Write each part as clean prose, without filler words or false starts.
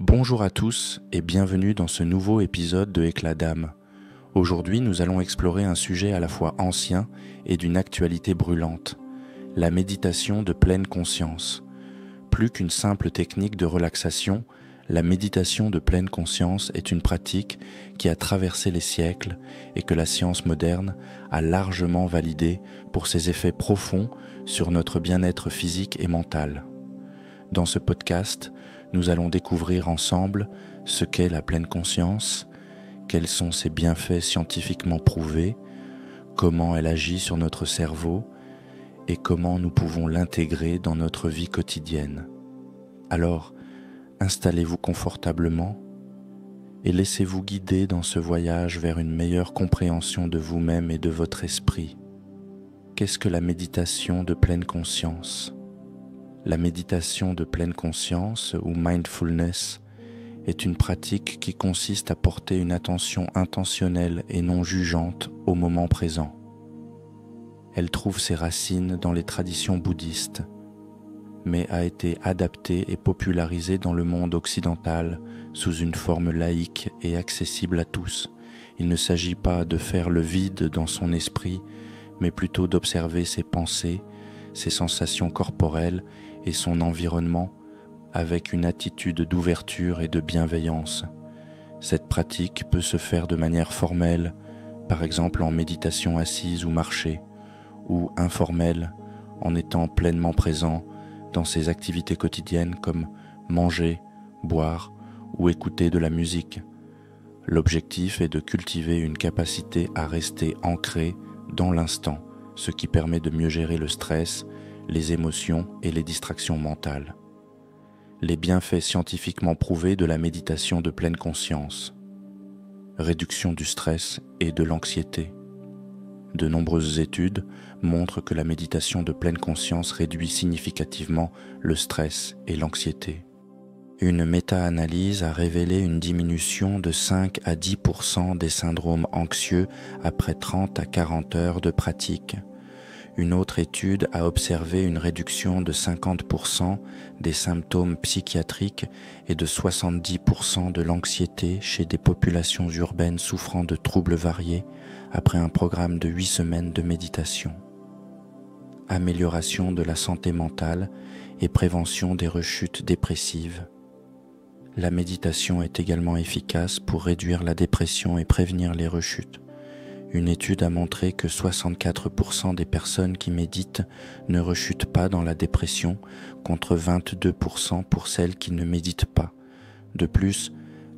Bonjour à tous et bienvenue dans ce nouveau épisode de Éclat d'âme. Aujourd'hui, nous allons explorer un sujet à la fois ancien et d'une actualité brûlante, la méditation de pleine conscience. Plus qu'une simple technique de relaxation, la méditation de pleine conscience est une pratique qui a traversé les siècles et que la science moderne a largement validée pour ses effets profonds sur notre bien-être physique et mental. Dans ce podcast, nous allons découvrir ensemble ce qu'est la pleine conscience, quels sont ses bienfaits scientifiquement prouvés, comment elle agit sur notre cerveau et comment nous pouvons l'intégrer dans notre vie quotidienne. Alors, installez-vous confortablement et laissez-vous guider dans ce voyage vers une meilleure compréhension de vous-même et de votre esprit. Qu'est-ce que la méditation de pleine conscience ? La méditation de pleine conscience ou mindfulness est une pratique qui consiste à porter une attention intentionnelle et non jugeante au moment présent. Elle trouve ses racines dans les traditions bouddhistes, mais a été adaptée et popularisée dans le monde occidental sous une forme laïque et accessible à tous. Il ne s'agit pas de faire le vide dans son esprit, mais plutôt d'observer ses pensées, ses sensations corporelles et son environnement avec une attitude d'ouverture et de bienveillance. Cette pratique peut se faire de manière formelle, par exemple en méditation assise ou marchée, ou informelle, en étant pleinement présent dans ses activités quotidiennes comme manger, boire ou écouter de la musique. L'objectif est de cultiver une capacité à rester ancré dans l'instant, ce qui permet de mieux gérer le stress, les émotions et les distractions mentales. Les bienfaits scientifiquement prouvés de la méditation de pleine conscience. Réduction du stress et de l'anxiété. De nombreuses études montrent que la méditation de pleine conscience réduit significativement le stress et l'anxiété. Une méta-analyse a révélé une diminution de 5 à 10% des syndromes anxieux après 30 à 40 heures de pratique. Une autre étude a observé une réduction de 50% des symptômes psychiatriques et de 70% de l'anxiété chez des populations urbaines souffrant de troubles variés après un programme de 8 semaines de méditation. Amélioration de la santé mentale et prévention des rechutes dépressives. La méditation est également efficace pour réduire la dépression et prévenir les rechutes. Une étude a montré que 64% des personnes qui méditent ne rechutent pas dans la dépression, contre 22% pour celles qui ne méditent pas. De plus,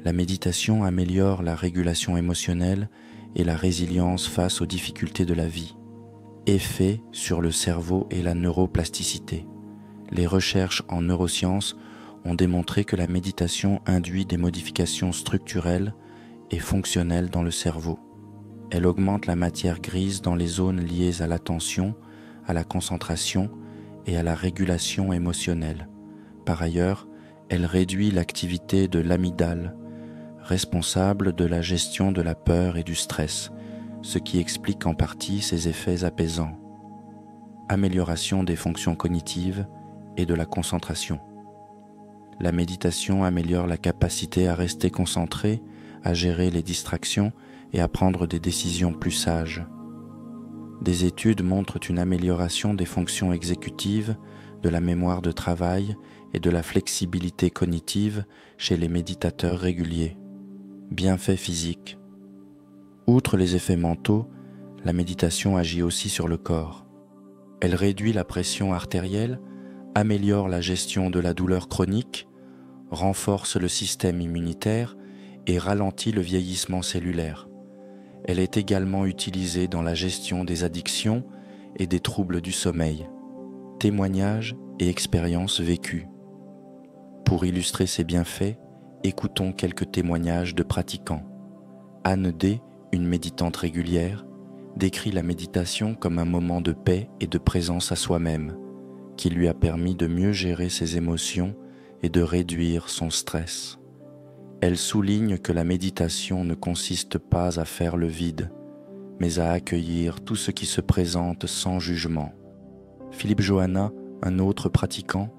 la méditation améliore la régulation émotionnelle et la résilience face aux difficultés de la vie. Effet sur le cerveau et la neuroplasticité. Les recherches en neurosciences ont démontré que la méditation induit des modifications structurelles et fonctionnelles dans le cerveau. Elle augmente la matière grise dans les zones liées à l'attention, à la concentration et à la régulation émotionnelle. Par ailleurs, elle réduit l'activité de l'amygdale, responsable de la gestion de la peur et du stress, ce qui explique en partie ses effets apaisants. Amélioration des fonctions cognitives et de la concentration. La méditation améliore la capacité à rester concentré, à gérer les distractions et à prendre des décisions plus sages. Des études montrent une amélioration des fonctions exécutives, de la mémoire de travail et de la flexibilité cognitive chez les méditateurs réguliers. Bienfaits physiques. Outre les effets mentaux, la méditation agit aussi sur le corps. Elle réduit la pression artérielle, améliore la gestion de la douleur chronique, renforce le système immunitaire et ralentit le vieillissement cellulaire. Elle est également utilisée dans la gestion des addictions et des troubles du sommeil. Témoignages et expériences vécues. Pour illustrer ces bienfaits, écoutons quelques témoignages de pratiquants. Anne D., une méditante régulière, décrit la méditation comme un moment de paix et de présence à soi-même, qui lui a permis de mieux gérer ses émotions et de réduire son stress. Elle souligne que la méditation ne consiste pas à faire le vide, mais à accueillir tout ce qui se présente sans jugement. Philippe Johanna, un autre pratiquant,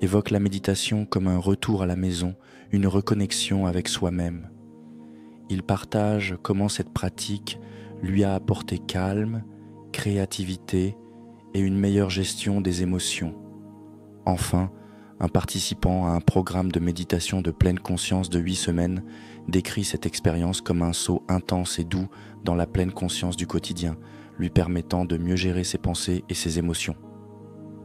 évoque la méditation comme un retour à la maison, une reconnexion avec soi-même. Il partage comment cette pratique lui a apporté calme, créativité et une meilleure gestion des émotions. Enfin, un participant à un programme de méditation de pleine conscience de 8 semaines décrit cette expérience comme un saut intense et doux dans la pleine conscience du quotidien, lui permettant de mieux gérer ses pensées et ses émotions.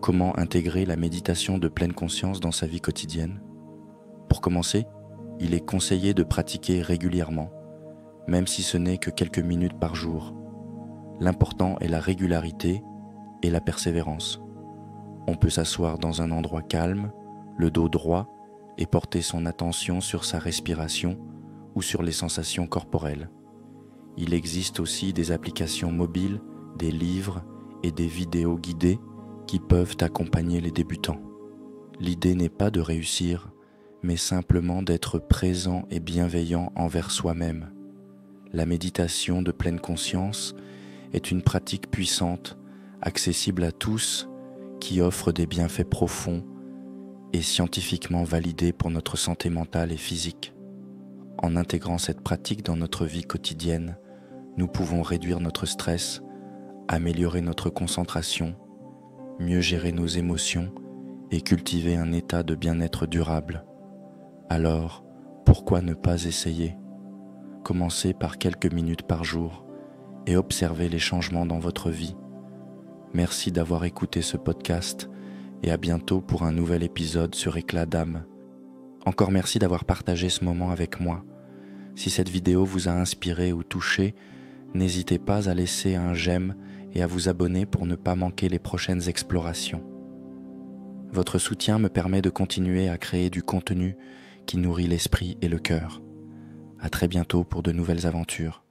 Comment intégrer la méditation de pleine conscience dans sa vie quotidienne? Pour commencer, il est conseillé de pratiquer régulièrement, même si ce n'est que quelques minutes par jour. L'important est la régularité et la persévérance. On peut s'asseoir dans un endroit calme, le dos droit, et porter son attention sur sa respiration ou sur les sensations corporelles. Il existe aussi des applications mobiles, des livres et des vidéos guidées qui peuvent accompagner les débutants. L'idée n'est pas de réussir, mais simplement d'être présent et bienveillant envers soi-même. La méditation de pleine conscience est une pratique puissante, accessible à tous, qui offre des bienfaits profonds et scientifiquement validés pour notre santé mentale et physique. En intégrant cette pratique dans notre vie quotidienne, nous pouvons réduire notre stress, améliorer notre concentration, mieux gérer nos émotions et cultiver un état de bien-être durable. Alors, pourquoi ne pas essayer? Commencez par quelques minutes par jour et observez les changements dans votre vie. Merci d'avoir écouté ce podcast et à bientôt pour un nouvel épisode sur Éclat d'âme. Encore merci d'avoir partagé ce moment avec moi. Si cette vidéo vous a inspiré ou touché, n'hésitez pas à laisser un j'aime et à vous abonner pour ne pas manquer les prochaines explorations. Votre soutien me permet de continuer à créer du contenu qui nourrit l'esprit et le cœur. À très bientôt pour de nouvelles aventures.